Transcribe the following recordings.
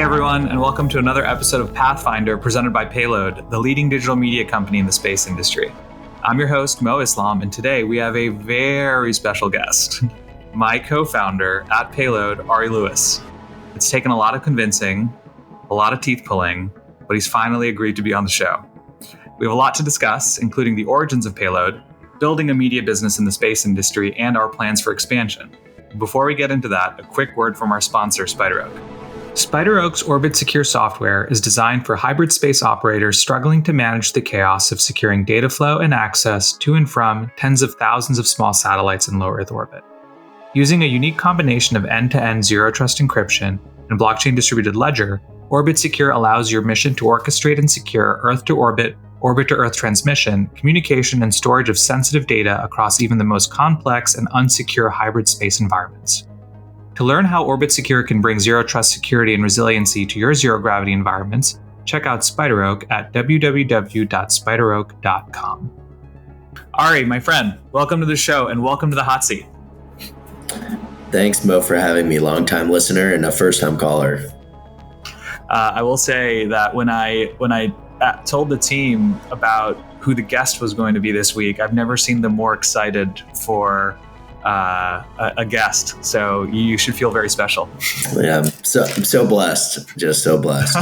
everyone, and welcome to another episode of Pathfinder presented by Payload, the leading digital media company in the space industry. I'm your host, Mo Islam, and today we have a very special guest, my co-founder at Payload, Ari Lewis. It's taken a lot of convincing, a lot of teeth pulling, but he's finally agreed to be on the show. We have a lot to discuss, including the origins of Payload, building a media business in the space industry, and our plans for expansion. Before we get into that, a quick word from our sponsor, SpiderOak. SpiderOak's Orbit Secure software is designed for hybrid space operators struggling to manage the chaos of securing data flow and access to and from tens of thousands of small satellites in low Earth orbit. Using a unique combination of end-to-end zero-trust encryption and blockchain distributed ledger, Orbit Secure allows your mission to orchestrate and secure Earth-to-orbit, orbit-to-Earth transmission, communication, and storage of sensitive data across even the most complex and unsecure hybrid space environments. To learn how Orbit Secure can bring zero-trust security and resiliency to your zero-gravity environments, check out SpiderOak at www.spideroak.com. Ari, my friend, welcome to the show and welcome to the hot seat. Thanks, Mo, for having me. Long-time listener and a first-time caller. I will say that when I told the team about who the guest was going to be this week, I've never seen them more excited for a guest, so you should feel very special. Yeah, I'm so blessed, just so blessed.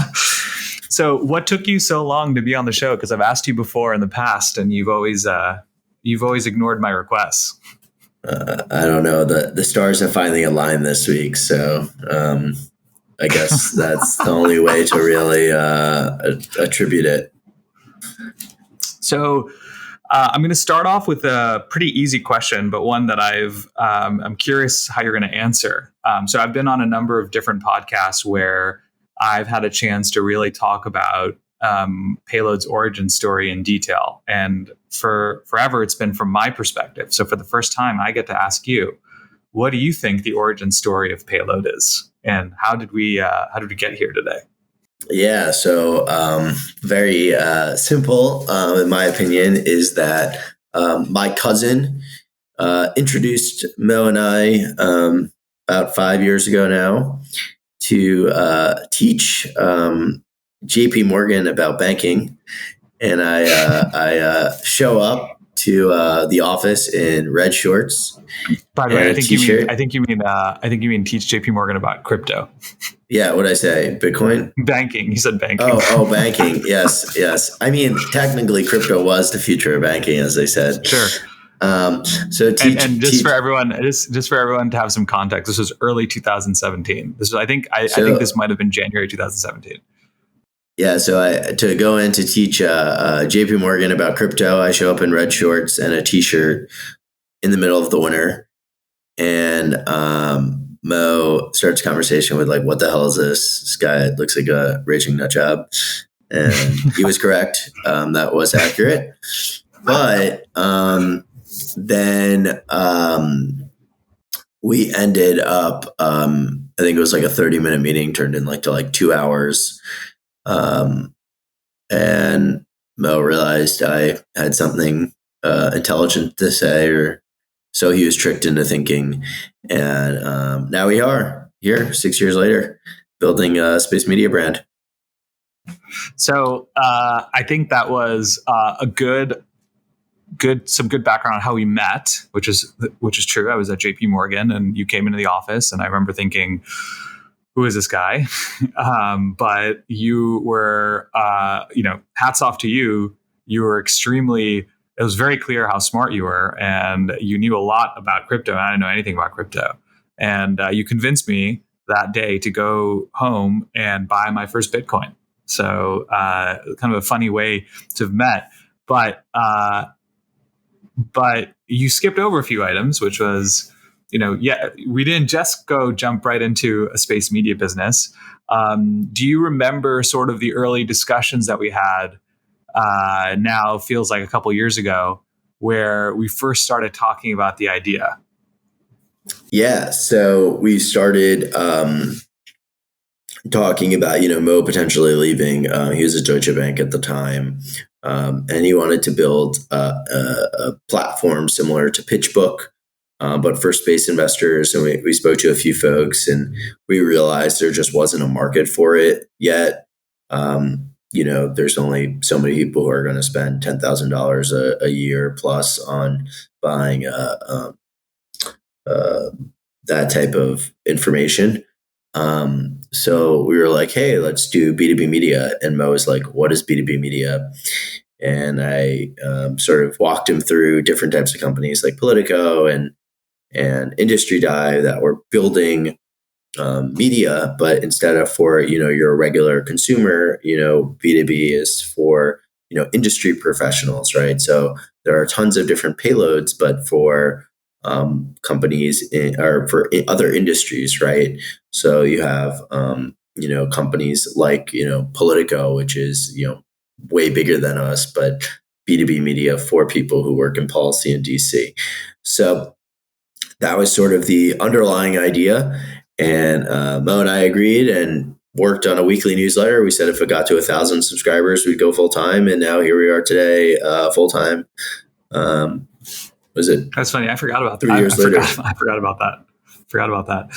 So what took you so long to be on the show? Because I've asked you before in the past, and you've always ignored my requests. I don't know. The stars have finally aligned this week, so I guess that's the only way to really attribute it. So I'm going to start off with a pretty easy question, but one that I'm curious how you're going to answer. So I've been on a number of different podcasts where I've had a chance to really talk about Payload's origin story in detail. And for forever, it's been from my perspective. So for the first time, I get to ask you, what do you think the origin story of Payload is? And how did we get here today? Yeah, so very simple, in my opinion, is that my cousin introduced Mo and I about 5 years ago now to teach JP Morgan about banking. And I show up to the office in red shorts. By the way, I think you mean teach JP Morgan about crypto. Yeah, what'd I say? Bitcoin? Banking. You said banking. Oh, banking. Yes. I mean, technically, crypto was the future of banking, as they said. Sure. So for everyone to have some context, this was early 2017. I think this might have been January 2017. Yeah, so to go in to teach JP Morgan about crypto, I show up in red shorts and a t-shirt in the middle of the winter. And Mo starts a conversation with like, what the hell is this? This guy looks like a raging nut job. And he was correct. That was accurate. But then we ended up, I think it was like a 30-minute meeting turned in to 2 hours. And Mo realized I had something intelligent to say, or so he was tricked into thinking. And now we are here 6 years later, building a space media brand. So I think that was some good background on how we met, which is true. I was at JP Morgan, and you came into the office, and I remember thinking, who is this guy? But you were, hats off to you. You were it was very clear how smart you were, and you knew a lot about crypto. And I didn't know anything about crypto. And you convinced me that day to go home and buy my first Bitcoin. So kind of a funny way to have met. But you skipped over a few items, which was, we didn't just jump right into a space media business. Do you remember sort of the early discussions that we had? Now feels like a couple years ago, where we first started talking about the idea. Yeah, so we started talking about Mo potentially leaving. He was at Deutsche Bank at the time, and he wanted to build a platform similar to PitchBook, but for space investors, and we spoke to a few folks, and we realized there just wasn't a market for it yet. There's only so many people who are going to spend $10,000 a year plus on buying that type of information. So we were like, hey, let's do B2B media. And Mo was like, what is B2B media? And I sort of walked him through different types of companies like Politico and Industry Dive that were building media, but instead of for, your regular consumer, B2B is for, industry professionals, right? So there are tons of different payloads, but for companies or for other industries, right? So you have, companies like, Politico, which is, way bigger than us, but B2B media for people who work in policy in DC. So that was sort of the underlying idea. And Mo and I agreed and worked on a weekly newsletter. We said if it got to 1,000 subscribers, we'd go full time. And now here we are today, full time. Was it? That's funny. I forgot about that. 3 years later. I forgot about that.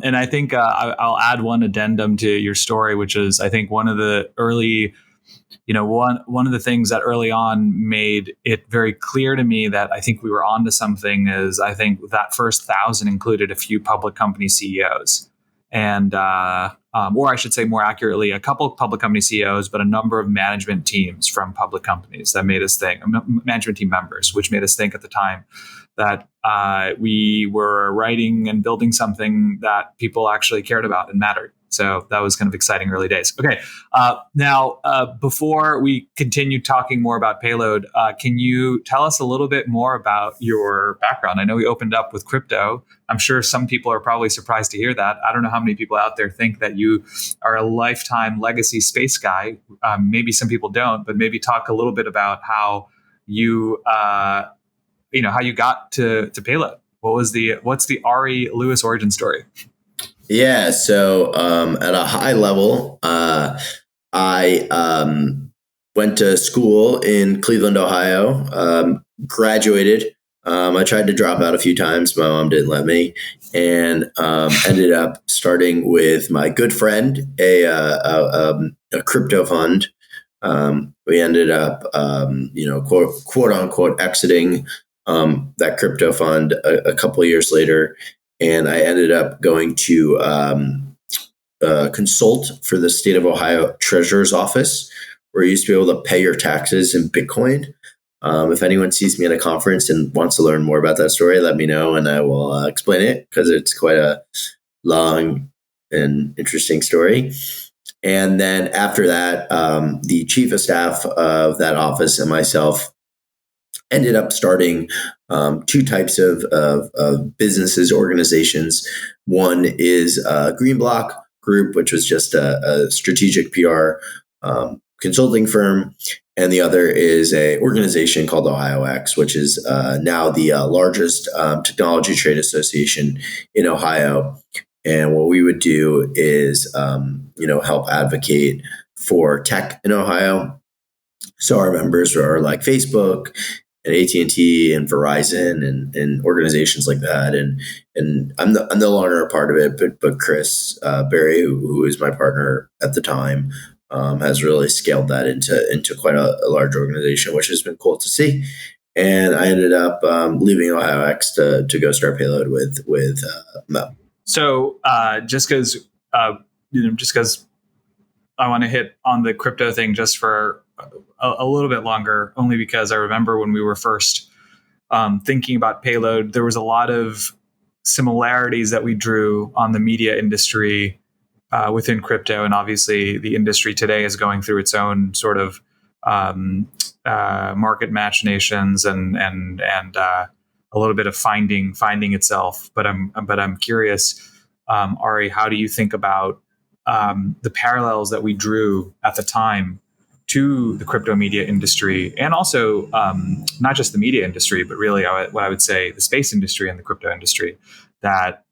And I think I'll add one addendum to your story, which is I think one of the early, one of the things that early on made it very clear to me that I think we were onto something is I think that first 1,000 included a few public company CEOs. And, or I should say more accurately, a couple of public company CEOs, but a number of management teams from public companies that made us think, management team members, which made us think at the time that we were writing and building something that people actually cared about and mattered. So that was kind of exciting early days. Okay. Now, before we continue talking more about Payload, can you tell us a little bit more about your background? I know we opened up with crypto. I'm sure some people are probably surprised to hear that. I don't know how many people out there think that you are a lifetime legacy space guy. Maybe some people don't, but maybe talk a little bit about how you, how you got to Payload. What's the Ari Lewis origin story? Yeah. So at a high level, I went to school in Cleveland, Ohio, graduated. I tried to drop out a few times. My mom didn't let me, and ended up starting with my good friend, a crypto fund. We ended up, quote unquote, exiting that crypto fund a couple of years later. And I ended up going to consult for the state of Ohio Treasurer's Office, where you used to be able to pay your taxes in Bitcoin. If anyone sees me at a conference and wants to learn more about that story, let me know and I will explain it because it's quite a long and interesting story. And then after that, the chief of staff of that office and myself ended up starting two types of businesses, organizations. One is Green Block Group, which was just a strategic PR consulting firm. And the other is a organization called OhioX, which is now the largest technology trade association in Ohio. And what we would do is, help advocate for tech in Ohio. So our members are like Facebook and AT&T and Verizon and organizations like that. And I'm no longer a part of it, but Chris Berry, who is my partner at the time, has really scaled that into quite a large organization, which has been cool to see. And I ended up leaving OhioX to go start Payload with Mo. So just because I want to hit on the crypto thing just for a little bit longer, only because I remember when we were first thinking about Payload, there was a lot of similarities that we drew on the media industry within crypto. And obviously the industry today is going through its own sort of market machinations and a little bit of finding itself. But I'm curious, Ari, how do you think about the parallels that we drew at the time to the crypto media industry, and also not just the media industry, but really what I would say the space industry and the crypto industry that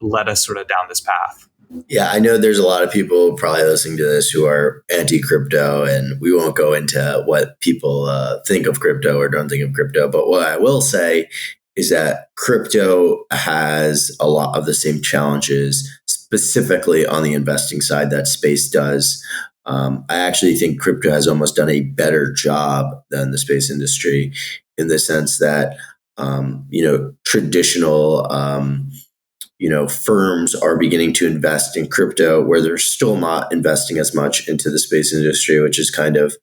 led us sort of down this path? Yeah, I know there's a lot of people probably listening to this who are anti-crypto, and we won't go into what people think of crypto or don't think of crypto. But what I will say is that crypto has a lot of the same challenges, specifically on the investing side, that space does. I actually think crypto has almost done a better job than the space industry in the sense that, traditional, firms are beginning to invest in crypto where they're still not investing as much into the space industry, which is kind of,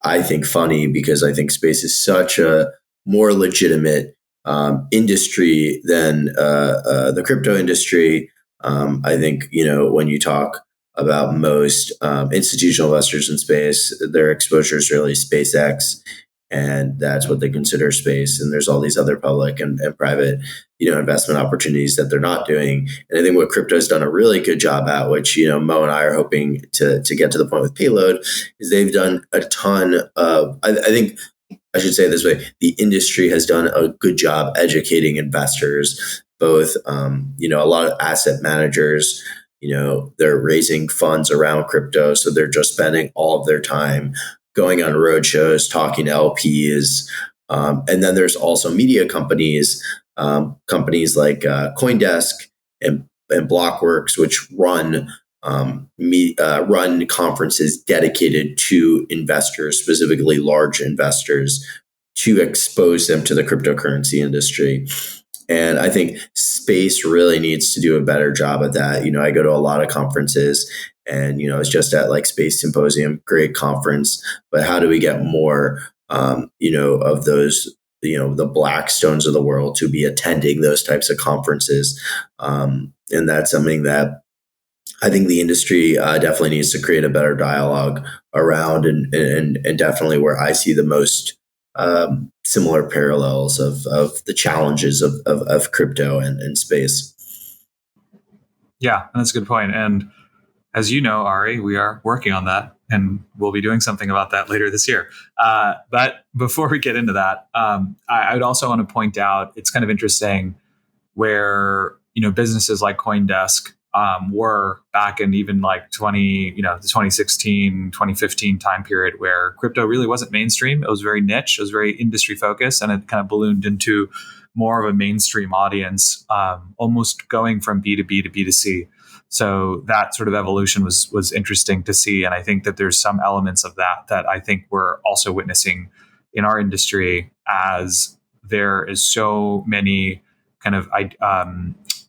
I think, funny because I think space is such a more legitimate industry than the crypto industry. I think, when you talk about most institutional investors in space, their exposure is really SpaceX, and that's what they consider space. And there's all these other public and private, investment opportunities that they're not doing. And I think what crypto has done a really good job at, which, Mo and I are hoping to get to the point with Payload, is they've done a ton of, I think, I should say it this way, the industry has done a good job educating investors, both, a lot of asset managers, they're raising funds around crypto. So they're just spending all of their time going on road shows, talking to LPs. And then there's also media companies, companies like CoinDesk and Blockworks, which run conferences dedicated to investors, specifically large investors, to expose them to the cryptocurrency industry. And I think space really needs to do a better job at that. I go to a lot of conferences, and I was just at like Space Symposium, great conference. But how do we get more, of those, the Blackstones of the world to be attending those types of conferences? And that's something that I think the industry definitely needs to create a better dialogue around, and definitely where I see the most similar parallels of the challenges of crypto and space. Yeah, that's a good point. And as you know, Ari, we are working on that, and we'll be doing something about that later this year. But before we get into that, I would also want to point out it's kind of interesting where businesses like CoinDesk were back in even like the 2016, 2015 time period, where crypto really wasn't mainstream. It was very niche. It was very industry focused, and it kind of ballooned into more of a mainstream audience, almost going from B2B to B2C. So that sort of evolution was interesting to see. And I think that there's some elements of that I think we're also witnessing in our industry, as there is so many kind of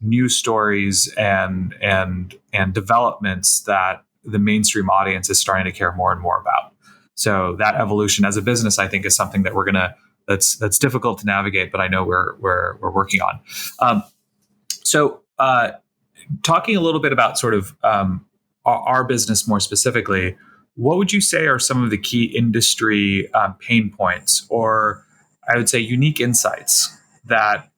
news stories and developments that the mainstream audience is starting to care more and more about. So that evolution as a business, I think, is something that that's difficult to navigate, but I know we're working on. Talking a little bit about sort of our business more specifically, what would you say are some of the key industry pain points, or I would say unique insights that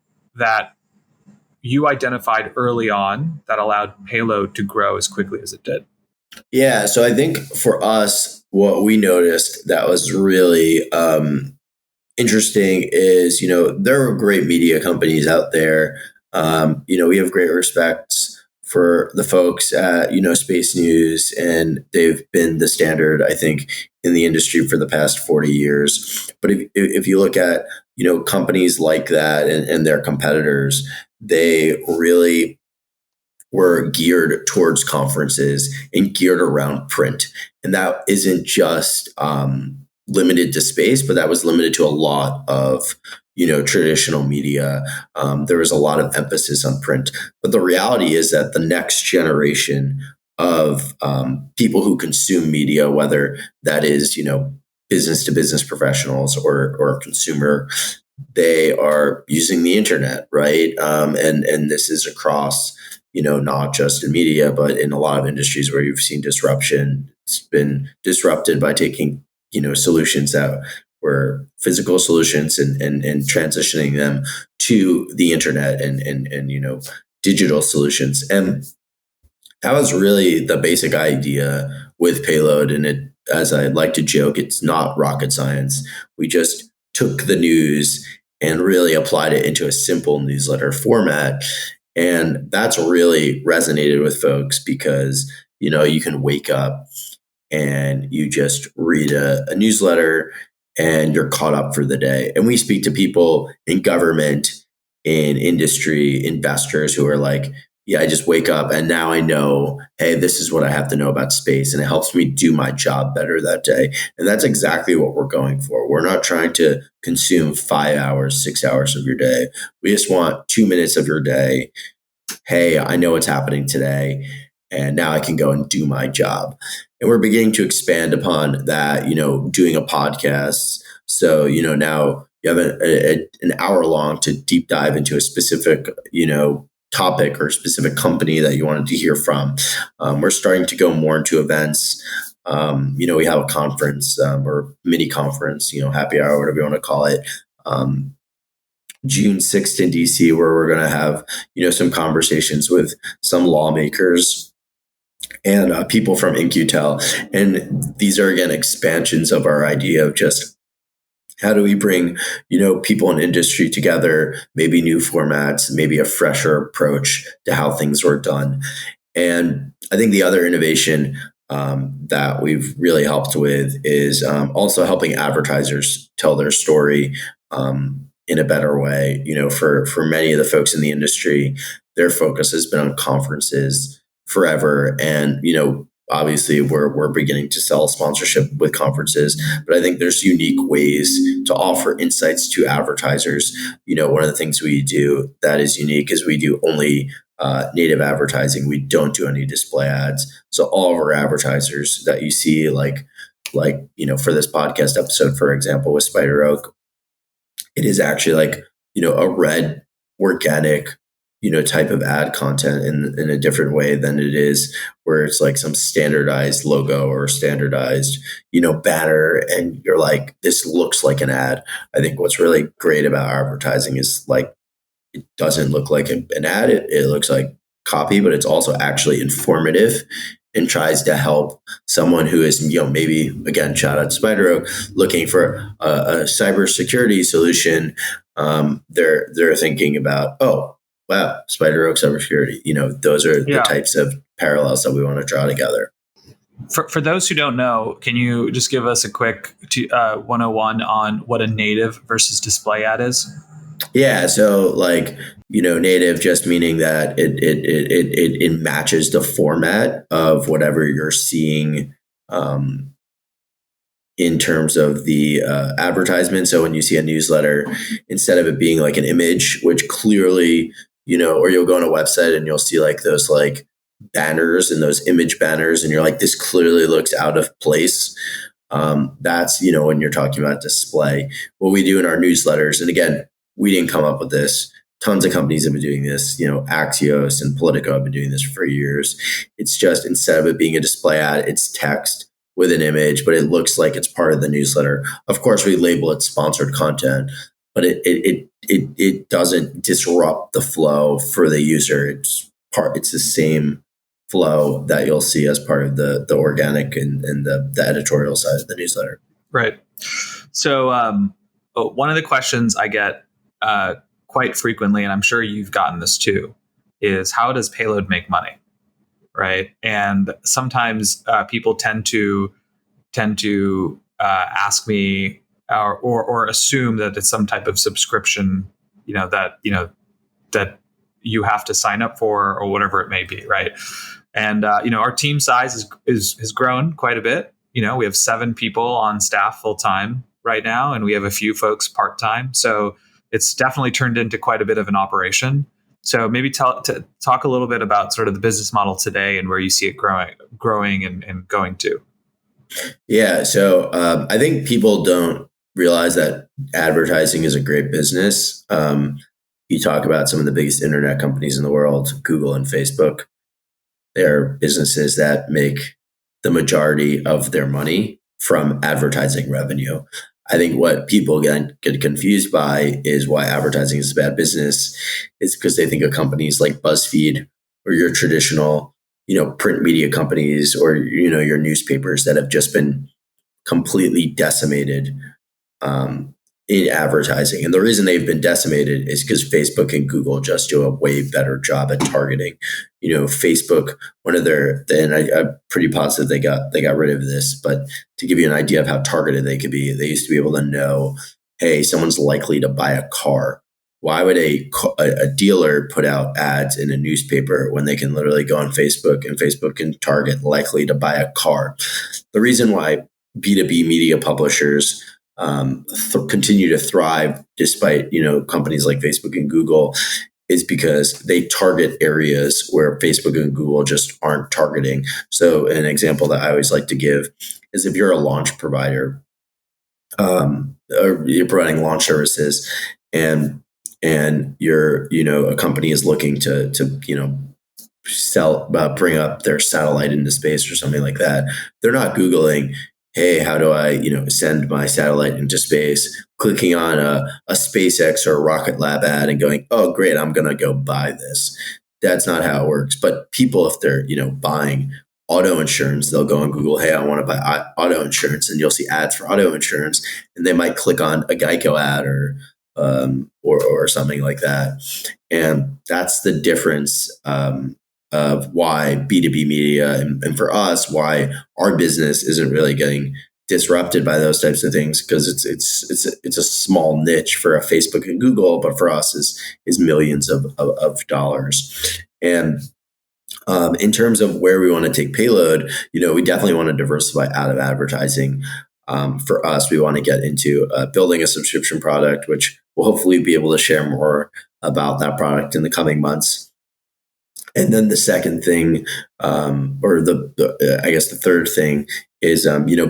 you identified early on that allowed Payload to grow as quickly as it did? Yeah, so I think for us, what we noticed that was really interesting is, there are great media companies out there. We have great respects for the folks at, Space News, and they've been the standard, I think, in the industry for the past 40 years. But if you look at, companies like that and their competitors, they really were geared towards conferences and geared around print. And that isn't just limited to space, but that was limited to a lot of, traditional media. There was a lot of emphasis on print. But the reality is that the next generation of people who consume media, whether that is, business to business professionals or consumer, they are using the internet, right? And this is across, not just in media, but in a lot of industries where you've seen disruption. It's been disrupted by taking, solutions that were physical solutions and transitioning them to the internet and digital solutions. And that was really the basic idea with Payload. And it, as I like to joke, it's not rocket science. We just took the news and really applied it into a simple newsletter format. And that's really resonated with folks because, you can wake up and you just read a newsletter and you're caught up for the day. And we speak to people in government, in industry investors who are like, yeah, I just wake up and now I know, hey, this is what I have to know about space. And it helps me do my job better that day. And that's exactly what we're going for. We're not trying to consume 5 hours, 6 hours of your day. We just want 2 minutes of your day. Hey, I know what's happening today. And now I can go and do my job. And we're beginning to expand upon that, doing a podcast. So, now you have an hour long to deep dive into a specific, topic or specific company that you wanted to hear from. We're starting to go more into events. We have a conference or mini conference, happy hour, whatever you want to call it. June 6th in DC, where we're going to have, some conversations with some lawmakers and people from InQtel. And these are, again, expansions of our idea of just how do we bring, people in industry together, maybe new formats, maybe a fresher approach to how things were done. And I think the other innovation that we've really helped with is also helping advertisers tell their story in a better way. For many of the folks in the industry, their focus has been on conferences forever. And, obviously we're beginning to sell sponsorship with conferences, but I think there's unique ways to offer insights to advertisers. One of the things we do that is unique is we do only native advertising. We don't do any display ads. So all of our advertisers that you see, like for this podcast episode, for example, with SpiderOak, it is actually a red organic type of ad content in a different way than it is where it's like some standardized logo or standardized, banner. And you're like, this looks like an ad. I think what's really great about advertising is it doesn't look like an ad. It looks like copy, but it's also actually informative and tries to help someone who is, maybe, again, shout out to SpiderOak, looking for a cybersecurity solution. They're thinking about, oh, wow, SpiderOak cybersecurity. Those are the types of parallels that we want to draw together. For those who don't know, can you just give us a quick 101 on what a native versus display ad is? Yeah, so native just meaning that it matches the format of whatever you're seeing in terms of the advertisement. So when you see a newsletter, instead of it being like an image, which clearly, or you'll go on a website and you'll see those banners and those image banners, and you're like, this clearly looks out of place. That's, when you're talking about display. What we do in our newsletters, and again, we didn't come up with this. Tons of companies have been doing this. Axios and Politico have been doing this for years. It's just, instead of it being a display ad, it's text with an image, but it looks like it's part of the newsletter. Of course, we label it sponsored content, but it doesn't disrupt the flow for the user. It's the same flow that you'll see as part of the organic and the editorial side of the newsletter. Right. So one of the questions I get quite frequently, and I'm sure you've gotten this too, is how does Payload make money? Right. And sometimes people tend to ask me or assume that it's some type of subscription, that you have to sign up for or whatever it may be. Right. And, our team size has grown quite a bit. We have 7 people on staff full time right now, and we have a few folks part time. So it's definitely turned into quite a bit of an operation. So maybe talk a little bit about sort of the business model today and where you see it growing and going to. Yeah. So I think people don't realize that advertising is a great business. You talk about some of the biggest internet companies in the world, Google and Facebook. They're businesses that make the majority of their money from advertising revenue. I think what people get confused by is why advertising is a bad business. It's because they think of companies like BuzzFeed or your traditional, print media companies or, your newspapers that have just been completely decimated in advertising. And the reason they've been decimated is because Facebook and Google just do a way better job at targeting. Facebook, and I'm pretty positive they got rid of this, but to give you an idea of how targeted they could be, they used to be able to know, hey, someone's likely to buy a car. why would a dealer put out ads in a newspaper when they can literally go on Facebook and Facebook can target likely to buy a car? The reason why B2B media publishers continue to thrive despite, companies like Facebook and Google is because they target areas where Facebook and Google just aren't targeting. So an example that I always like to give is if you're a launch provider, or you're providing launch services, and you're a company is looking to sell bring up their satellite into space or something like that. They're not Googling, hey, how do I send my satellite into space, clicking on a SpaceX or a Rocket Lab ad and going, oh great, I'm gonna go buy this. That's not how it works. But people, if they're buying auto insurance, they'll go on Google, hey, I want to buy auto insurance, and you'll see ads for auto insurance, and they might click on a Geico ad or something like that. And that's the difference of why B2B media and for us, why our business isn't really getting disrupted by those types of things, because it's a small niche for a Facebook and Google, but for us is millions of dollars. And in terms of where we want to take Payload, we definitely want to diversify out of advertising. For us, we want to get into building a subscription product, which we'll hopefully be able to share more about that product in the coming months. And then the second thing, or I guess the third thing is,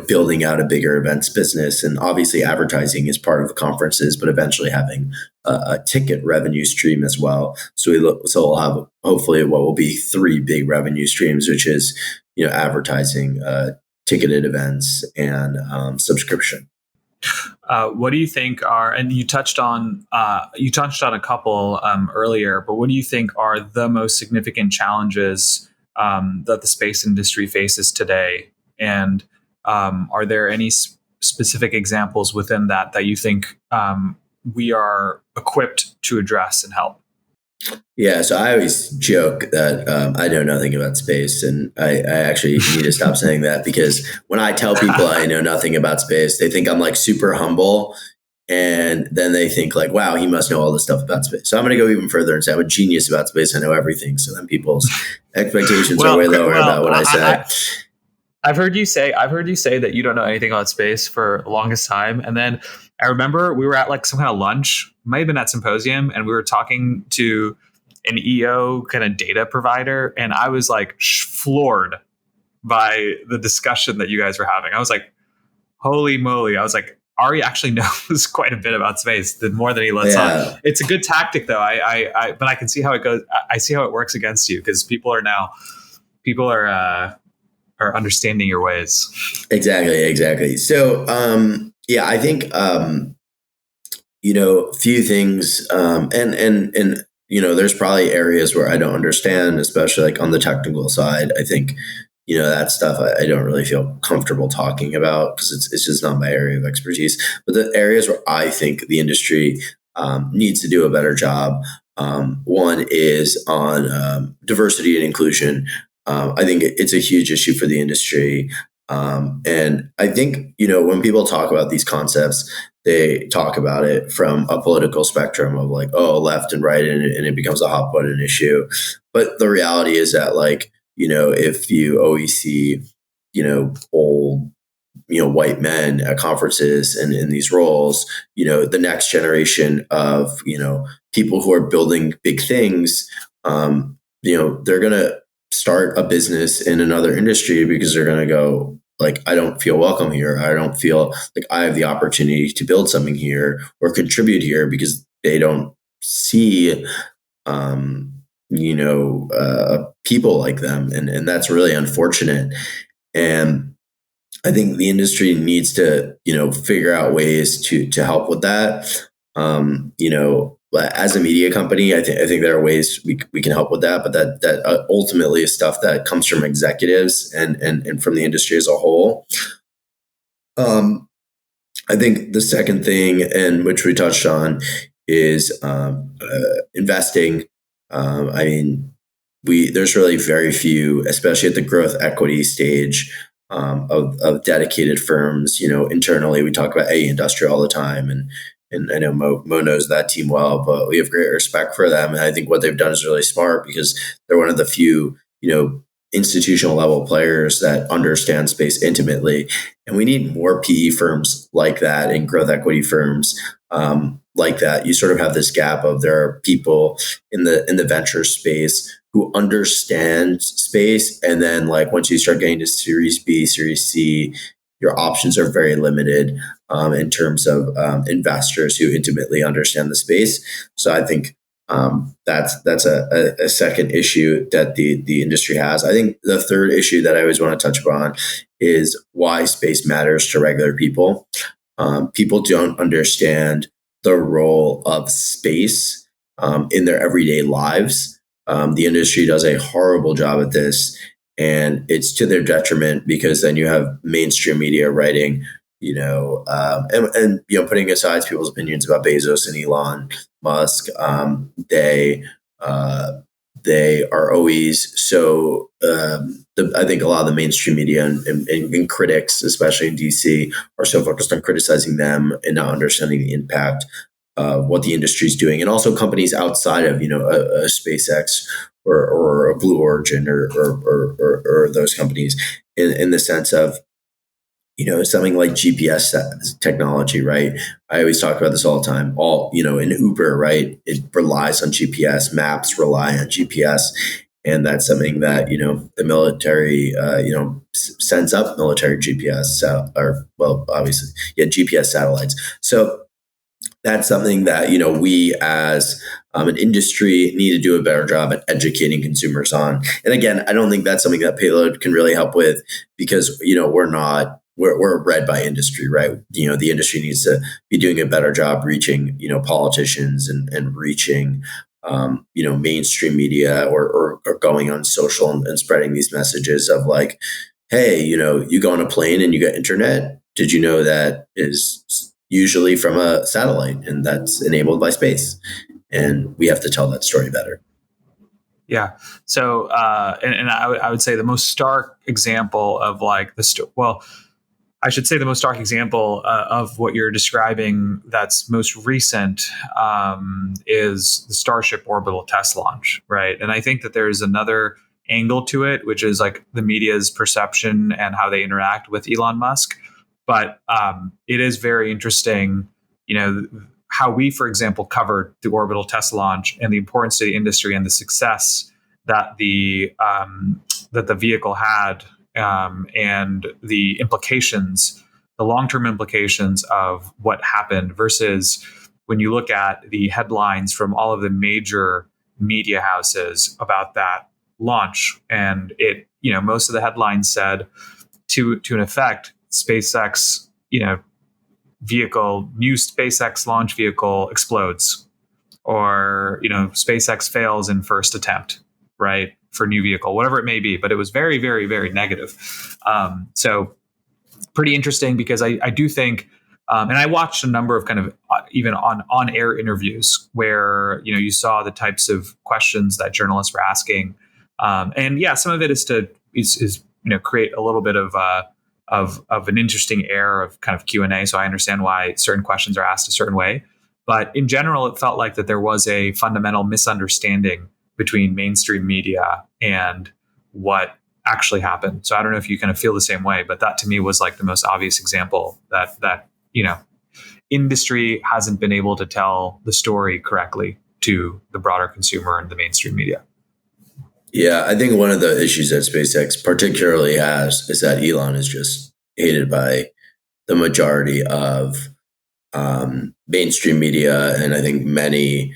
building out a bigger events business. And obviously advertising is part of the conferences, but eventually having a ticket revenue stream as well. So we'll have hopefully what will be 3 big revenue streams, which is, advertising, ticketed events, and subscription. What do you think are, and you touched on a couple earlier, but what do you think are the most significant challenges that the space industry faces today? And are there any specific examples within that you think we are equipped to address and help? Yeah, so I always joke that I know nothing about space, and I actually need to stop saying that, because when I tell people I know nothing about space, they think I'm like super humble, and then they think like, wow, he must know all this stuff about space. So I'm going to go even further and say I'm a genius about space. I know everything. So then people's expectations are way lower about what I say. I've heard you say that you don't know anything about space for the longest time, and then I remember we were at like some kind of lunch, might have been at Symposium, and we were talking to an EO kind of data provider, and I was like floored by the discussion that you guys were having. I was like, holy moly. I was like, Ari actually knows quite a bit about space, more than he lets on. It's a good tactic though. But I can see how it goes. I see how it works against you, because people are understanding your ways. Exactly. So, I think, few things, and there's probably areas where I don't understand, especially like on the technical side. I think, that stuff I don't really feel comfortable talking about, because it's just not my area of expertise. But the areas where I think the industry needs to do a better job, one is on diversity and inclusion. I think it's a huge issue for the industry. And I think, when people talk about these concepts, they talk about it from a political spectrum of like, oh, left and right, and it becomes a hot button issue. But the reality is that, like, if you always see, old, white men at conferences and in these roles, the next generation of, people who are building big things, they're going to start a business in another industry because they're going to go, like, I don't feel welcome here. I don't feel like I have the opportunity to build something here or contribute here, because they don't see, people like them. And that's really unfortunate. And I think the industry needs to, figure out ways to help with that. As a media company, I think there are ways we can help with that, but that ultimately is stuff that comes from executives and from the industry as a whole. I think the second thing, and which we touched on, is investing. There's really very few, especially at the growth equity stage, of dedicated firms. Internally, we talk about A industry all the time, and and I know Mo knows that team well, but we have great respect for them. And I think what they've done is really smart because they're one of the few, institutional level players that understand space intimately. And we need more PE firms like that and growth equity firms like that. You sort of have this gap of there are people in the venture space who understand space, and then like once you start getting to Series B, Series C, your options are very limited in terms of investors who intimately understand the space. So I think that's a second issue that the industry has. I think the third issue that I always want to touch upon is why space matters to regular people. People don't understand the role of space in their everyday lives. The industry does a horrible job at this, and it's to their detriment because then you have mainstream media writing, and putting aside people's opinions about Bezos and Elon Musk, they are always so. I think a lot of the mainstream media and critics, especially in DC, are so focused on criticizing them and not understanding the impact of what the industry is doing, and also companies outside of a SpaceX or a Blue Origin or those companies in the sense of something like GPS technology, right? I always talk about this all the time. In Uber, right? It relies on GPS. Maps rely on GPS. And that's something that, the military, sends up military GPS, obviously, GPS satellites. So that's something that, we as an industry need to do a better job at educating consumers on. And again, I don't think that's something that Payload can really help with because, we're read by industry, right? The industry needs to be doing a better job reaching, politicians and reaching, mainstream media or going on social and spreading these messages of like, hey, you go on a plane and you get internet. Did you know that is usually from a satellite and that's enabled by space? And we have to tell that story better. Yeah. So, and I would say the most stark example of like I should say the most stark example of what you're describing that's most recent is the Starship orbital test launch, right? And I think that there's another angle to it, which is like the media's perception and how they interact with Elon Musk. But it is very interesting, how we, for example, covered the orbital test launch and the importance to the industry and the success that the vehicle had. And the implications, the long-term implications of what happened versus when you look at the headlines from all of the major media houses about that launch. And it, most of the headlines said to an effect, SpaceX, new SpaceX launch vehicle explodes, or, SpaceX fails in first attempt, right? For new vehicle, whatever it may be, but it was very, very, very negative. So pretty interesting because I do think, and I watched a number of kind of even on air interviews where you saw the types of questions that journalists were asking, and yeah, some of it is create a little bit of an interesting air of kind of Q&A. So I understand why certain questions are asked a certain way, but in general, it felt like that there was a fundamental misunderstanding between mainstream media and what actually happened. So I don't know if you kind of feel the same way, but that to me was like the most obvious example that industry hasn't been able to tell the story correctly to the broader consumer and the mainstream media. Yeah, I think one of the issues that SpaceX particularly has is that Elon is just hated by the majority of mainstream media, and I think many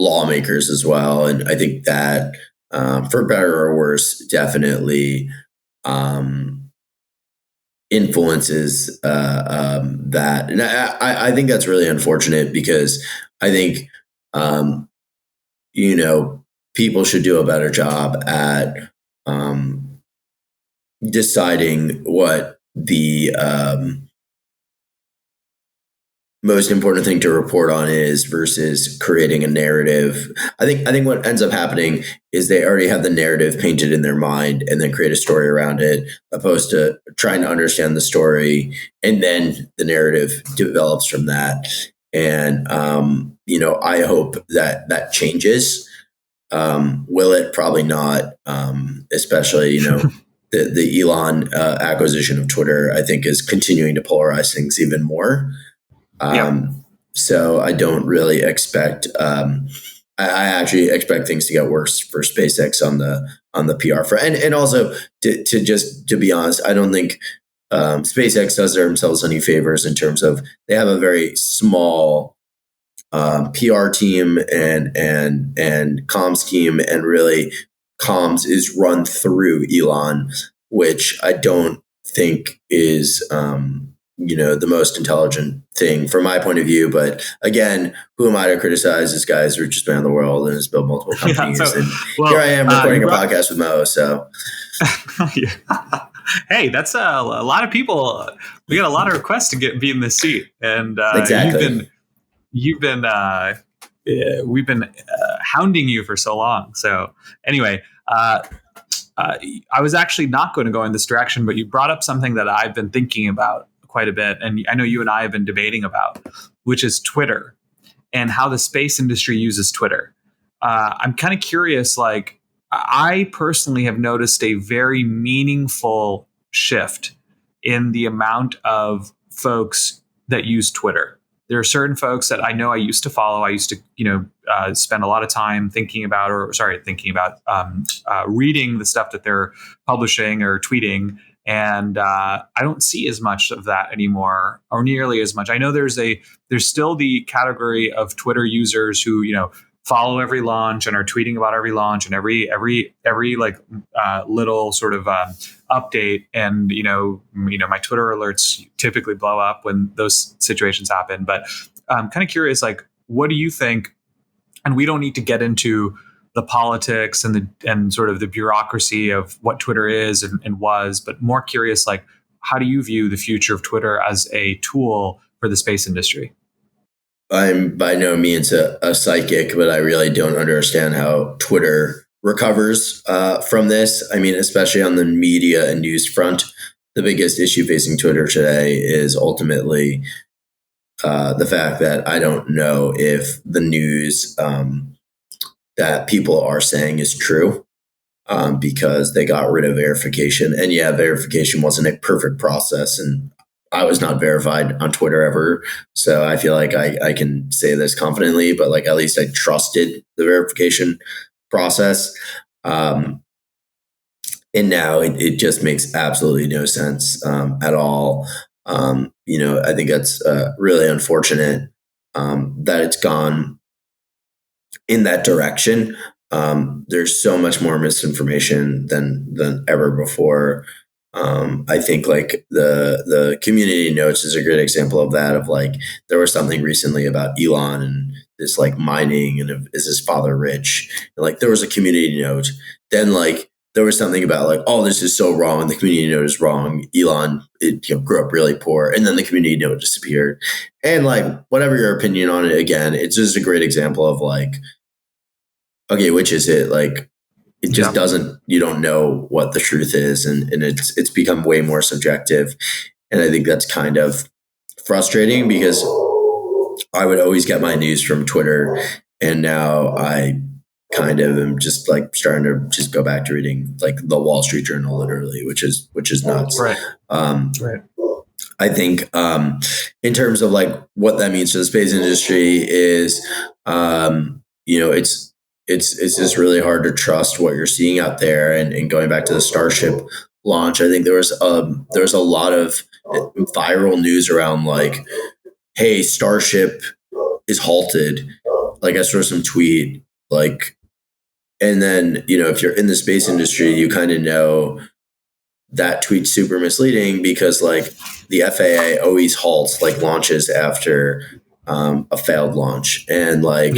lawmakers as well. And I think that, for better or worse, definitely influences that. And I think that's really unfortunate because I think, people should do a better job at deciding what the most important thing to report on is versus creating a narrative. I think what ends up happening is they already have the narrative painted in their mind and then create a story around it, opposed to trying to understand the story and then the narrative develops from that. And I hope that changes. Will it? Probably not. Especially the Elon acquisition of Twitter, I think, is continuing to polarize things even more. So I don't really expect. I actually expect things to get worse for SpaceX on the PR front, and also to be honest, I don't think SpaceX does themselves any favors in terms of they have a very small PR team and comms team, and really comms is run through Elon, which I don't think is the most intelligent thing from my point of view. But again, who am I to criticize this guy's the richest man in the world and has built multiple companies? Here I am recording a podcast with Mo. So, hey, that's a lot of people. We got a lot of requests to be in this seat, and exactly. we've been hounding you for so long. So anyway, I was actually not going to go in this direction, but you brought up something that I've been thinking about quite a bit, and I know you and I have been debating about, which is Twitter and how the space industry uses Twitter. I'm kind of curious, like, I personally have noticed a very meaningful shift in the amount of folks that use Twitter. There are certain folks that I know I used to follow. I used to, spend a lot of time thinking about reading the stuff that they're publishing or tweeting. And I don't see as much of that anymore, or nearly as much. I know there's still the category of Twitter users who, follow every launch and are tweeting about every launch and every little sort of update. And my Twitter alerts typically blow up when those situations happen. But I'm kind of curious, like, what do you think? And we don't need to get into the politics and sort of the bureaucracy of what Twitter is and was, but more curious, like, how do you view the future of Twitter as a tool for the space industry? I'm by no means a psychic, but I really don't understand how Twitter recovers from this. I mean, especially on the media and news front, the biggest issue facing Twitter today is ultimately the fact that I don't know if the news that people are saying is true because they got rid of verification. And yeah, verification wasn't a perfect process, and I was not verified on Twitter ever. So I feel like I can say this confidently, but like at least I trusted the verification process. And now it just makes absolutely no sense at all. I think that's really unfortunate that it's gone in that direction. There's so much more misinformation than ever before. I think like the community notes is a great example of that. Of like, there was something recently about Elon and this like mining and is his father rich? And like there was a community note. Then like there was something about like, oh, this is so wrong. The community note is wrong. Elon grew up really poor, and then the community note disappeared. And like whatever your opinion on it, again, it's just a great example of like, okay, which is it? Like, it just doesn't, you don't know what the truth is. And it's become way more subjective. And I think that's kind of frustrating because I would always get my news from Twitter. And now I kind of am just like starting to just go back to reading like the Wall Street Journal, literally, which is nuts. Right. Right. I think in terms of like what that means to the space industry is, it's just really hard to trust what you're seeing out there. And going back to the Starship launch, I think there was a lot of viral news around like, hey, Starship is halted. Like I saw some tweet like, and then, if you're in the space industry, you kind of know that tweet's super misleading because like the FAA always halts like launches after a failed launch. And like,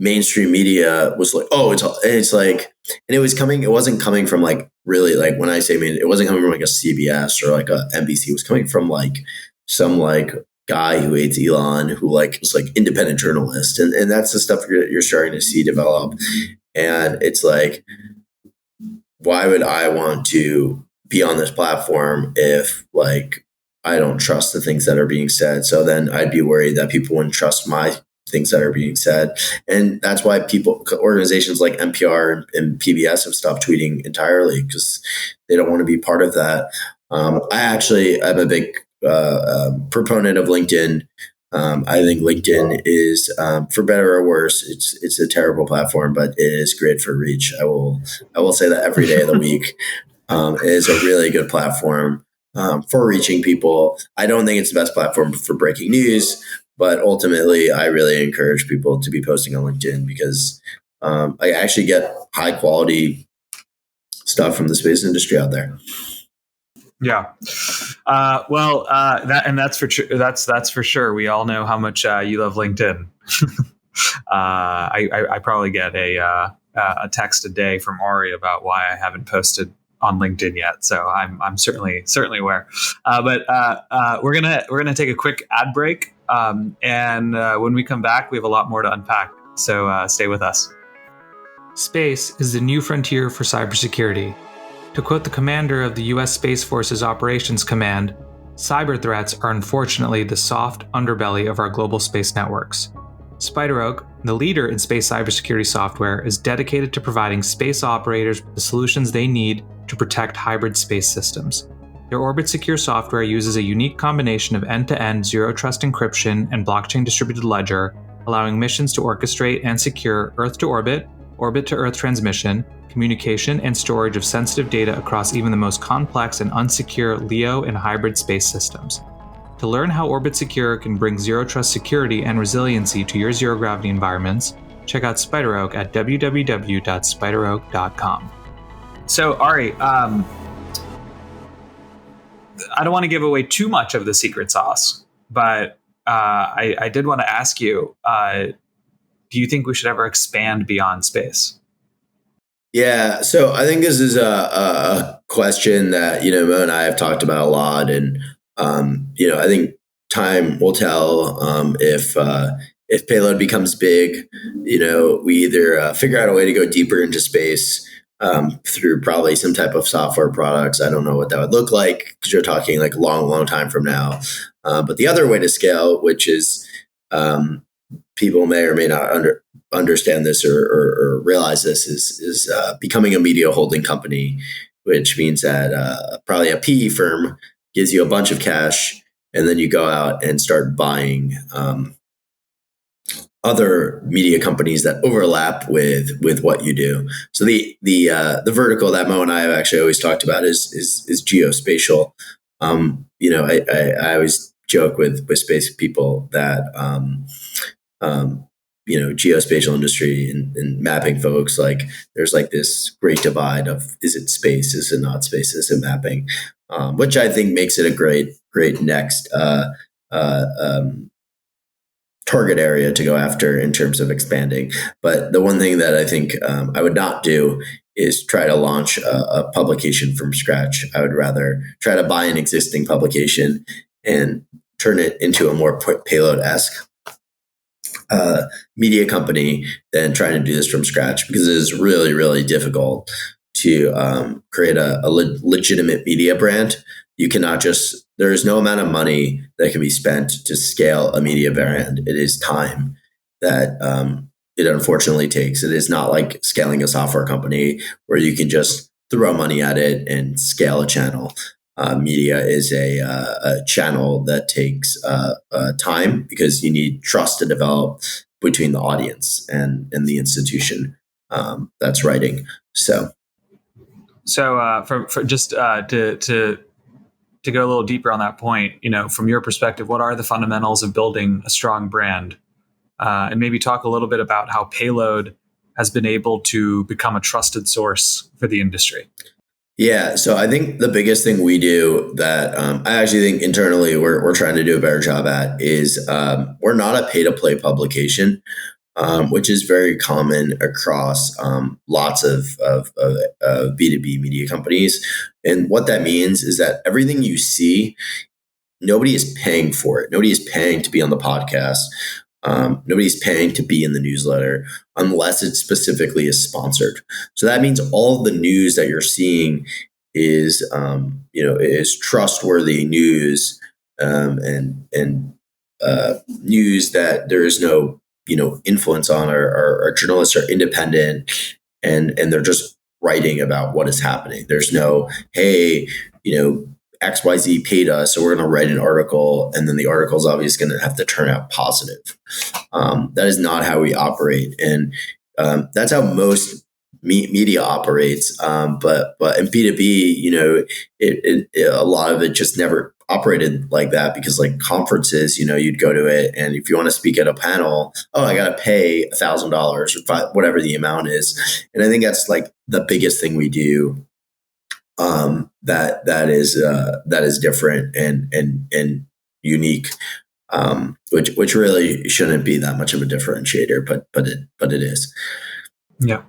mainstream media was like, oh, it's like, and it wasn't coming from like really like, when I say it wasn't coming from like a CBS or like a NBC. It was coming from like some like guy who hates Elon, who like was like independent journalist, and that's the stuff you're starting to see develop. And it's like, why would I want to be on this platform if like I don't trust the things that are being said? So then I'd be worried that people wouldn't trust my things that are being said. And that's why organizations like NPR and PBS have stopped tweeting entirely, because they don't want to be part of that. I'm a big proponent of LinkedIn. I think LinkedIn is, for better or worse, it's a terrible platform, but it is great for reach. I will say that every day of the week. It is a really good platform for reaching people. I don't think it's the best platform for breaking news, but ultimately, I really encourage people to be posting on LinkedIn, because I actually get high quality stuff from the space industry out there. Yeah. That's for sure. We all know how much you love LinkedIn. I probably get a text a day from Ari about why I haven't posted on LinkedIn yet. So I'm certainly aware. But we're gonna take a quick ad break, and when we come back, we have a lot more to unpack. So stay with us. Space is the new frontier for cybersecurity. To quote the commander of the U.S. Space Force's Operations Command, cyber threats are unfortunately the soft underbelly of our global space networks. SpiderOak, the leader in space cybersecurity software, is dedicated to providing space operators with the solutions they need to protect hybrid space systems. Their Orbit Secure software uses a unique combination of end-to-end zero-trust encryption and blockchain distributed ledger, allowing missions to orchestrate and secure Earth-to-orbit, orbit-to-Earth transmission, communication, and storage of sensitive data across even the most complex and unsecure LEO and hybrid space systems. To learn how Orbit Secure can bring zero-trust security and resiliency to your zero-gravity environments, check out SpiderOak at www.spideroak.com. So, Ari, I don't want to give away too much of the secret sauce, but I did want to ask you, do you think we should ever expand beyond space? Yeah, so I think this is a question that, Mo and I have talked about a lot, and I think time will tell if Payload becomes big. We either figure out a way to go deeper into space through probably some type of software products. I don't know what that would look like, because you're talking like a long time from now. But the other way to scale, which is people may or may not understand this or realize this, is becoming a media holding company, which means that probably a PE firm gives you a bunch of cash, and then you go out and start buying other media companies that overlap with what you do. So the vertical that Mo and I have actually always talked about is geospatial. I always joke with space people that geospatial industry and mapping folks, like there's like this great divide of, is it space, is it not space, is it mapping, which I think makes it a great next target area to go after in terms of expanding. But the one thing that I think I would not do is try to launch a publication from scratch. I would rather try to buy an existing publication and turn it into a more Payload-esque media company than trying to do this from scratch, because it is really, really difficult to create a legitimate media brand. You cannot just, there is no amount of money that can be spent to scale a media brand. It is time that it unfortunately takes. It is not like scaling a software company where you can just throw money at it and scale a channel. Media is a channel that takes time, because you need trust to develop between the audience and the institution that's writing. So for just to go a little deeper on that point, from your perspective, what are the fundamentals of building a strong brand? And maybe talk a little bit about how Payload has been able to become a trusted source for the industry. Yeah, so I think the biggest thing we do that I actually think internally we're trying to do a better job at is we're not a pay-to-play publication, which is very common across lots of B2B media companies. And what that means is that everything you see nobody is paying for it. Nobody is paying to be on the podcast. Nobody's paying to be in the newsletter unless it specifically is sponsored. So that means all of the news that you're seeing is, is trustworthy news, and news that there is no, influence on. Our journalists are independent, and they're just writing about what is happening. There's no, hey, XYZ paid us, so we're going to write an article, and then the article is obviously going to have to turn out positive. That is not how we operate, and that's how most media operates. But in B2B, a lot of it just never operated like that, because like conferences, you'd go to it, and if you want to speak at a panel, I got to pay $1,000 or whatever the amount is. And I think that's like the biggest thing we do. That is different and unique, which really shouldn't be that much of a differentiator, but it is. Yeah.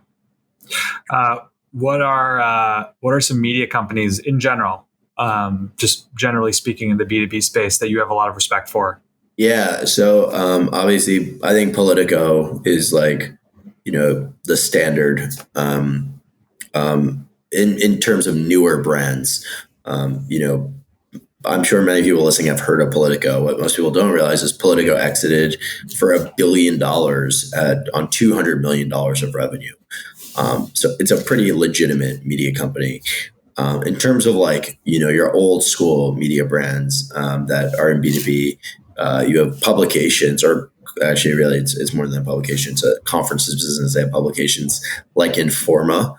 What are some media companies in general, just generally speaking in the B2B space, that you have a lot of respect for? Yeah. So obviously, I think Politico is like, the standard. In terms of newer brands, I'm sure many people listening have heard of Politico. What most people don't realize is Politico exited for $1 billion on $200 million of revenue. So it's a pretty legitimate media company. In terms of like, your old school media brands that are in B2B, you have publications, or actually really it's more than publications. Conferences business, they have publications like Informa.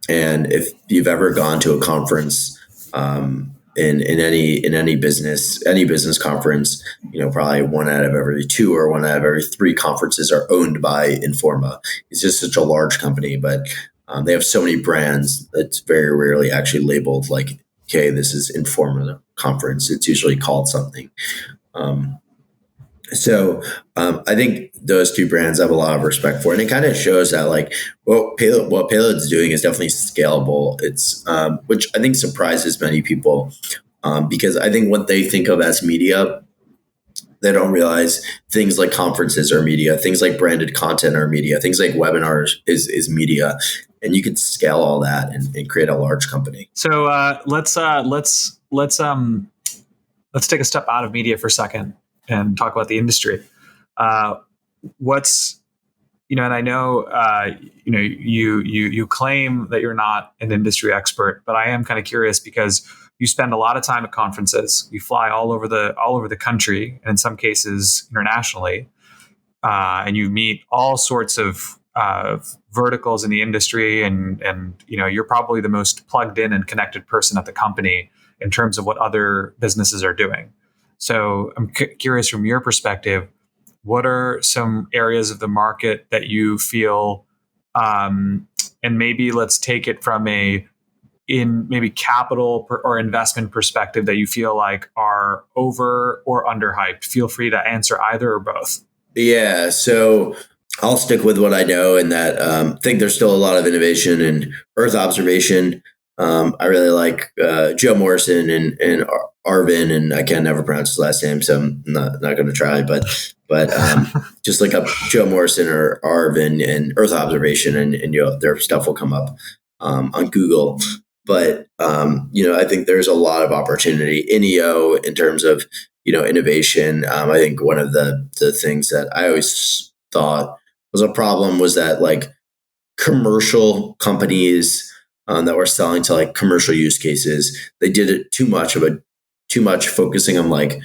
And if you've ever gone to a conference, in any business conference, probably 1 out of every 2 or 1 out of every 3 conferences are owned by Informa. It's just such a large company, but they have so many brands that's very rarely actually labeled like, okay, this is Informa conference. It's usually called something. So I think those 2 brands I have a lot of respect for, and it kind of shows that like what Payload's doing is definitely scalable. It's which I think surprises many people, because I think what they think of as media, they don't realize things like conferences are media, things like branded content are media, things like webinars is media, and you can scale all that and create a large company. So let's take a step out of media for a second and talk about the industry. And I know, you claim that you're not an industry expert, but I am kind of curious because you spend a lot of time at conferences. You fly all over the country, and in some cases internationally, and you meet all sorts of verticals in the industry, and you're probably the most plugged in and connected person at the company in terms of what other businesses are doing. So I'm curious from your perspective, what are some areas of the market that you feel, and maybe let's take it from maybe capital or investment perspective, that you feel like are over or underhyped? Feel free to answer either or both. Yeah. So I'll stick with what I know, and that I think there's still a lot of innovation in Earth observation. I really like Joe Morrison and Arvin, and I can never pronounce his last name, so I'm not going to try. But just look up Joe Morrison or Arvin and Earth observation, and their stuff will come up on Google. But I think there's a lot of opportunity in EO in terms of innovation. I think one of the things that I always thought was a problem was that like commercial companies that were selling to like commercial use cases, they did it too much focusing on like,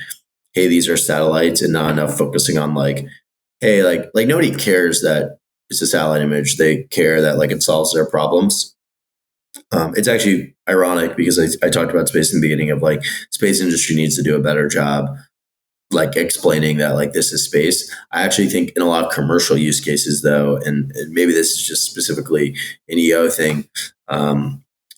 hey, these are satellites, and not enough focusing on like, hey, like nobody cares that it's a satellite image. They care that like it solves their problems. It's actually ironic because I talked about space in the beginning of like space industry needs to do a better job like explaining that like this is space. I actually think in a lot of commercial use cases though, and maybe this is just specifically an EO thing,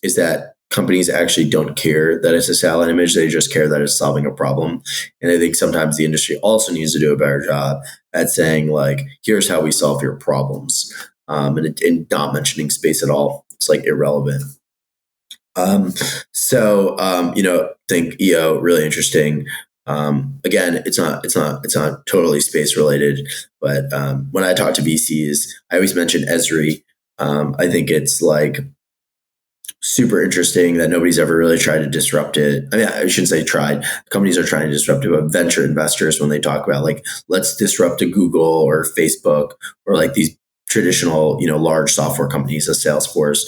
is that companies actually don't care that it's a satellite image. They just care that it's solving a problem. And I think sometimes the industry also needs to do a better job at saying like, here's how we solve your problems. And not mentioning space at all. It's like irrelevant. Um, think EO really interesting. Again, it's not totally space related, but when I talk to VCs, I always mention Esri. I think it's like super interesting that nobody's ever really tried to disrupt it. I mean, I shouldn't say tried. Companies are trying to disrupt it, but venture investors, when they talk about like, let's disrupt a Google or Facebook or like these traditional, large software companies, a Salesforce,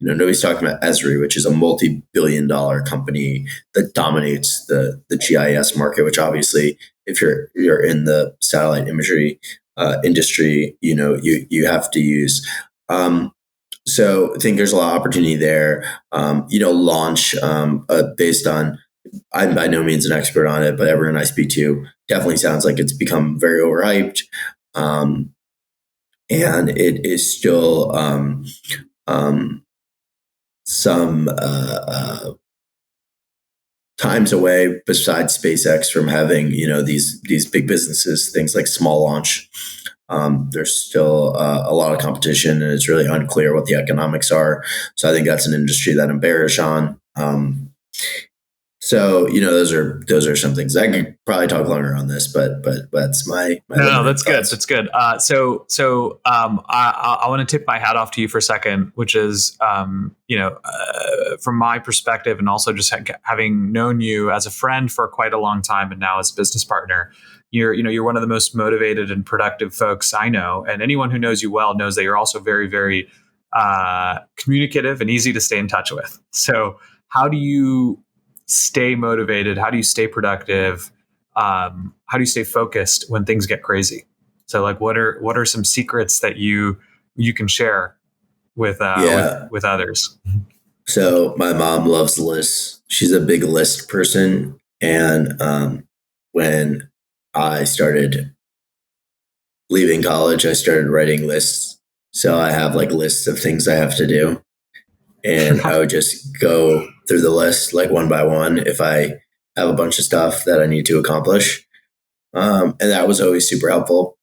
nobody's talking about Esri, which is a multi-billion-dollar company that dominates the GIS market, which obviously, if you're in the satellite imagery industry, you have to use. So I think there's a lot of opportunity there. Launch based on, I'm by no means an expert on it, but everyone I speak to definitely sounds like it's become very overhyped. And it is still some times away, besides SpaceX, from having these big businesses, things like small launch. There's still a lot of competition, and it's really unclear what the economics are. So I think that's an industry that I'm bearish on. So those are some things. I could probably talk longer on this, but that's my No, that's thoughts. good. That's good. I want to tip my hat off to you for a second, which is, from my perspective, and also just having known you as a friend for quite a long time, and now as a business partner, you're one of the most motivated and productive folks I know, and anyone who knows you well knows that you're also very, very communicative and easy to stay in touch with. So, how do you stay motivated? How do you stay productive? How do you stay focused when things get crazy? So, like, what are some secrets that you can share with others? So my mom loves lists. She's a big list person, and when I started leaving college, I started writing lists. So I have like lists of things I have to do, and I would just go through the list like one by one if I have a bunch of stuff that I need to accomplish. And that was always super helpful.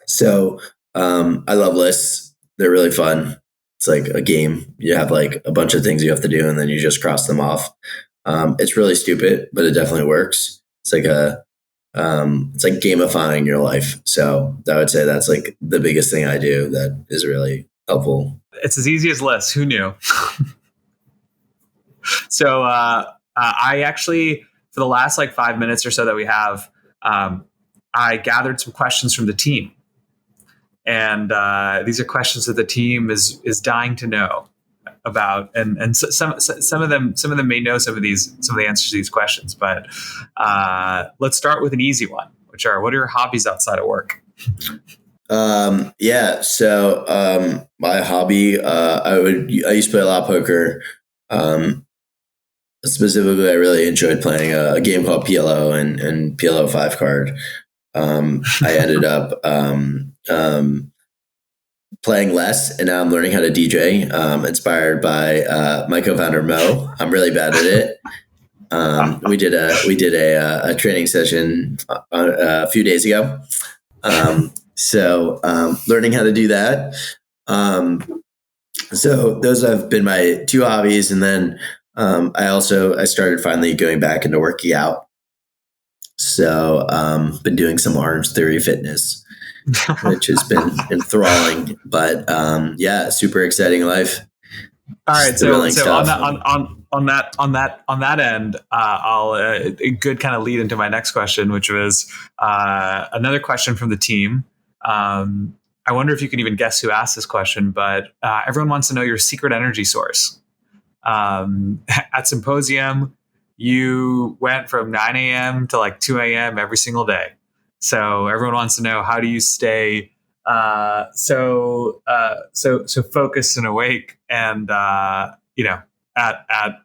So I love lists. They're really fun. It's like a game. You have like a bunch of things you have to do, and then you just cross them off. It's really stupid, but it definitely works. It's like it's like gamifying your life. So I would say that's like the biggest thing I do that is really helpful. It's as easy as lists. Who knew? So I actually, for the last like 5 minutes or so that we have, I gathered some questions from the team. And these are questions that the team is dying to know about, and some of them may know some of the answers to these questions. But let's start with an easy one, which are, what are your hobbies outside of work? Yeah. So my hobby, I used to play a lot of poker. Specifically, I really enjoyed playing a game called PLO and PLO 5 card. I ended up playing less, and now I'm learning how to DJ, inspired by my co-founder Mo. I'm really bad at it. We did a training session a few days ago. So learning how to do that. So those have been my two hobbies, and then I started finally going back into working out. So been doing some Orange Theory fitness, which has been enthralling. But yeah, super exciting life. All right, so on that end, I'll a good kind of lead into my next question, which was another question from the team. I wonder if you can even guess who asked this question, but everyone wants to know your secret energy source. At Symposium, you went from 9 a.m. to like 2 a.m. every single day. So everyone wants to know, how do you stay so focused and awake, and at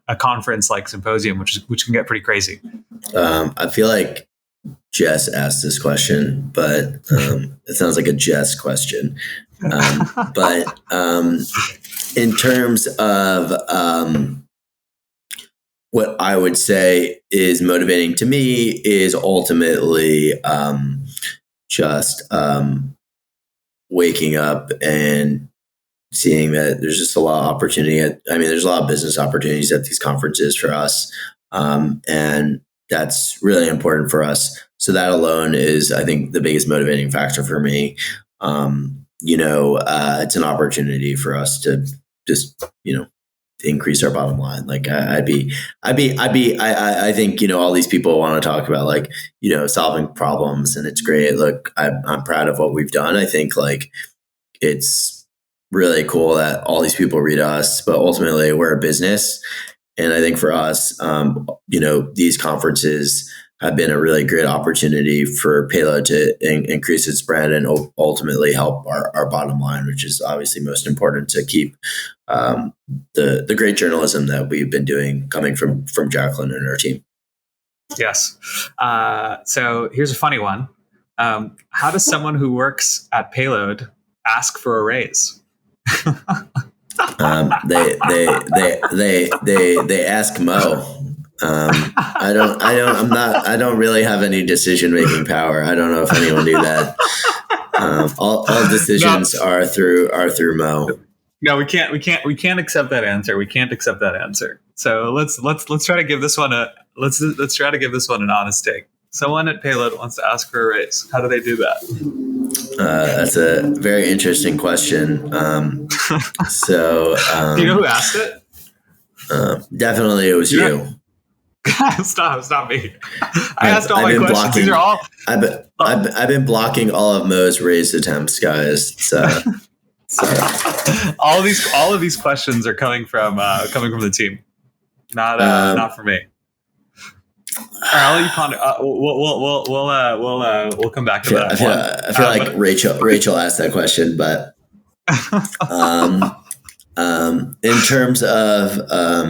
a conference like Symposium, which can get pretty crazy. I feel like Jess asked this question, but it sounds like a Jess question. But in terms of what I would say is motivating to me is ultimately just waking up and seeing that there's just a lot of opportunity. There's a lot of business opportunities at these conferences for us. And that's really important for us. So that alone is, I think, the biggest motivating factor for me. It's an opportunity for us to just, increase our bottom line. Like I think, all these people want to talk about like, solving problems, and it's great. Look, I'm proud of what we've done. I think like it's really cool that all these people read us, but ultimately we're a business. And I think for us, these conferences have been a really great opportunity for Payload to increase its brand and ultimately help our bottom line, which is obviously most important to keep the great journalism that we've been doing coming from Jacqueline and her team. Yes. So here's a funny one. How does someone who works at Payload ask for a raise? They ask Mo. I don't really have any decision making power. I don't know if anyone knew that. All decisions are through Mo. No, we can't accept that answer. We can't accept that answer. So let's try to give this one let's try to give this one an honest take. Someone at Payload wants to ask for a raise. How do they do that? That's a very interesting question. Do you know who asked it? Definitely it was you. Stop me. I asked all my questions. These are all. I've been blocking all of Mo's raised attempts, guys. So all of these questions are coming from the team, not for me. All right, I'll let you ponder. We'll come back to that. I feel like Rachel asked that question, but in terms of I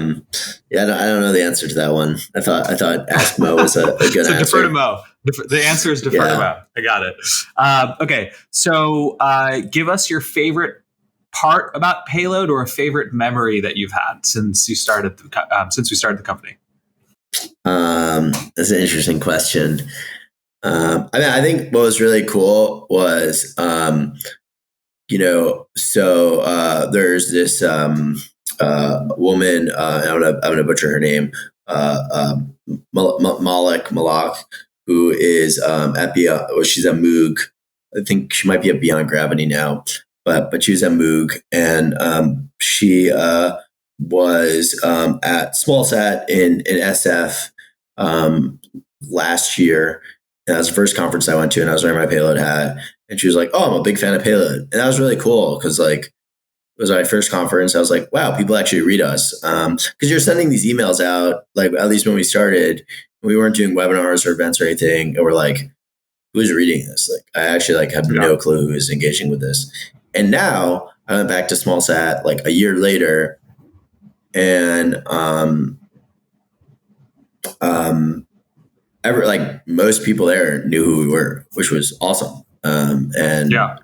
don't know the answer to that one. I thought Ask Mo was a good answer. Defer to Mo. The answer is defer to Mo. I got it. Okay, so give us your favorite part about Payload or a favorite memory that you've had since we started the company. That's an interesting question. I think what was really cool was, there's this woman. I'm gonna butcher her name. Malak, who is she's at Moog. I think she might be at Beyond Gravity now, but she was at Moog, and she was at SmallSat in SF last year. And that was the first conference I went to, and I was wearing my Payload hat. And she was like, "Oh, I'm a big fan of Payload," and that was really cool because like it was my first conference. I was like, "Wow, people actually read us," because you're sending these emails out. Like at least when we started, we weren't doing webinars or events or anything, and we're like, "Who's reading this?" Like I actually have no clue who is engaging with this. And now I went back to SmallSat like a year later, and most people there knew who we were, which was awesome. I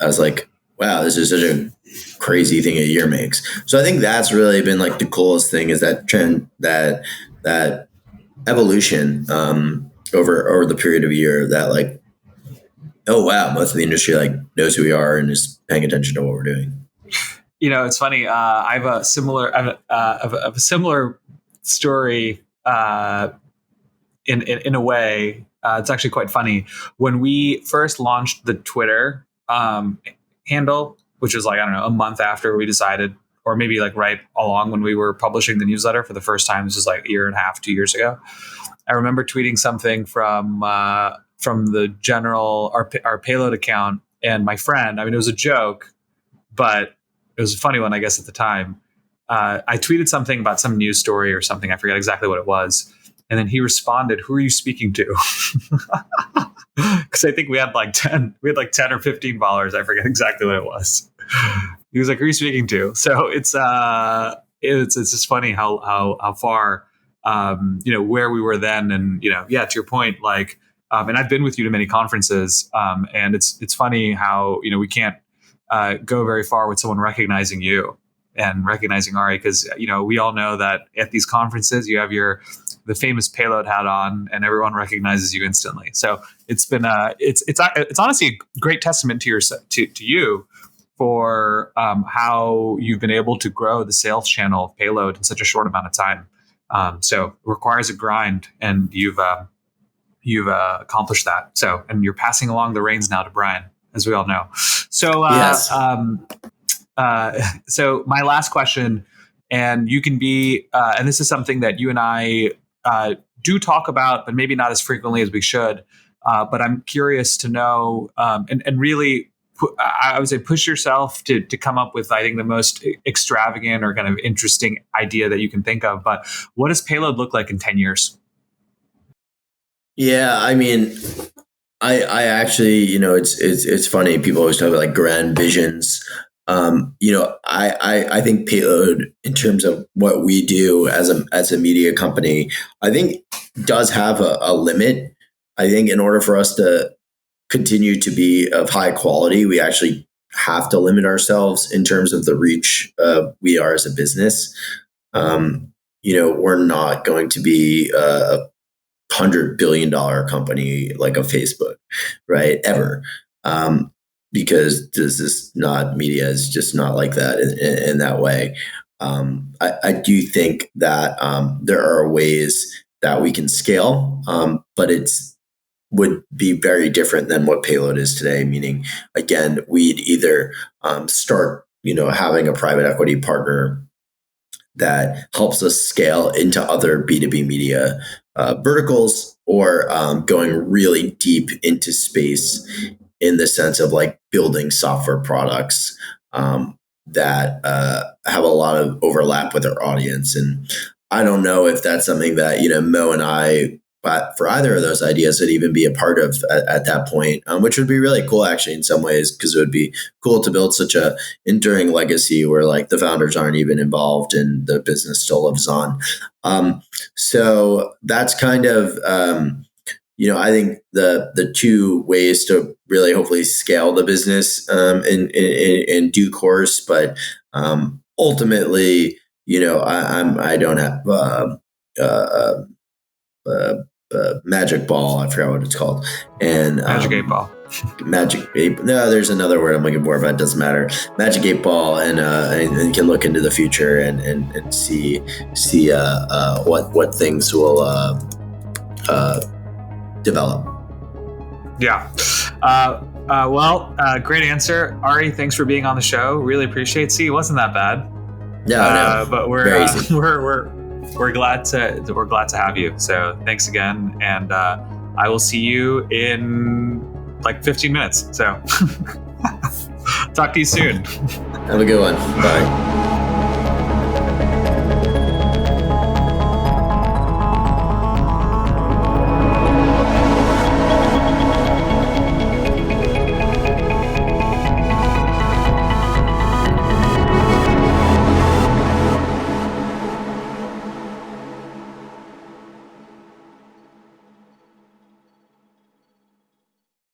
was like, wow, this is such a crazy thing a year makes. So I think that's really been like the coolest thing, is that trend, that evolution over the period of a year, that like, oh wow, most of the industry like knows who we are and is paying attention to what we're doing. It's funny. I have a similar story in a way. It's actually quite funny. When we first launched the Twitter handle, which was like, I don't know, a month after we decided, or maybe like right along when we were publishing the newsletter for the first time, this was like a year and a half, 2 years ago. I remember tweeting something from the general, our Payload account, and my friend, it was a joke, but it was a funny one, I guess, at the time. I tweeted something about some news story or something. I forget exactly what it was. And then he responded, "Who are you speaking to?" Because I think we had like 10 or 15 followers. I forget exactly what it was. He was like, "Who are you speaking to?" So it's just funny how far, where we were then. And, to your point, like, and I've been with you to many conferences, and it's funny how, we can't go very far with someone recognizing you and recognizing Ari, because, we all know that at these conferences, you have the famous Payload hat on, and everyone recognizes you instantly. So it's been it's honestly a great testament to you for how you've been able to grow the sales channel of Payload in such a short amount of time. So it requires a grind, and you've accomplished that. So, and you're passing along the reins now to Brian, as we all know. So, Yes. So my last question, and you can be, and this is something that you and I do talk about, but maybe not as frequently as we should. But I'm curious to know, and really, I would say push yourself to come up with, I think, the most extravagant or kind of interesting idea that you can think of. But what does Payload look like in 10 years? Yeah, I mean, I actually, it's funny. People always talk about like grand visions. I think Payload, in terms of what we do as a media company, I think does have a limit. I think in order for us to continue to be of high quality, we actually have to limit ourselves in terms of the reach we are as a business. We're not going to be a $100 billion company like a Facebook, right? Ever. Because this is not, media is just not like that in that way. I do think that there are ways that we can scale, but would be very different than what Payload is today. Meaning, again, we'd either start, having a private equity partner that helps us scale into other B2B media verticals, or going really deep into space in the sense of like building software products that have a lot of overlap with our audience. And I don't know if that's something that, Mo and I, but for either of those ideas, would even be a part of at that point, which would be really cool, actually, in some ways, because it would be cool to build such a enduring legacy where like the founders aren't even involved and the business still lives on. So that's kind of, I think the two ways to really hopefully scale the business in due course, but ultimately, I don't have magic ball. I forgot what it's called. And Magic 8 ball. Magic 8. No, there's another word I'm looking for, but it doesn't matter. Magic 8 ball, and can look into the future and see what things will develop. Yeah. Great answer, Ari. Thanks for being on the show. Really appreciate it. See, it wasn't that bad. No, but we're glad to have you. So thanks again, and I will see you in like 15 minutes. So talk to you soon. Have a good one. Bye.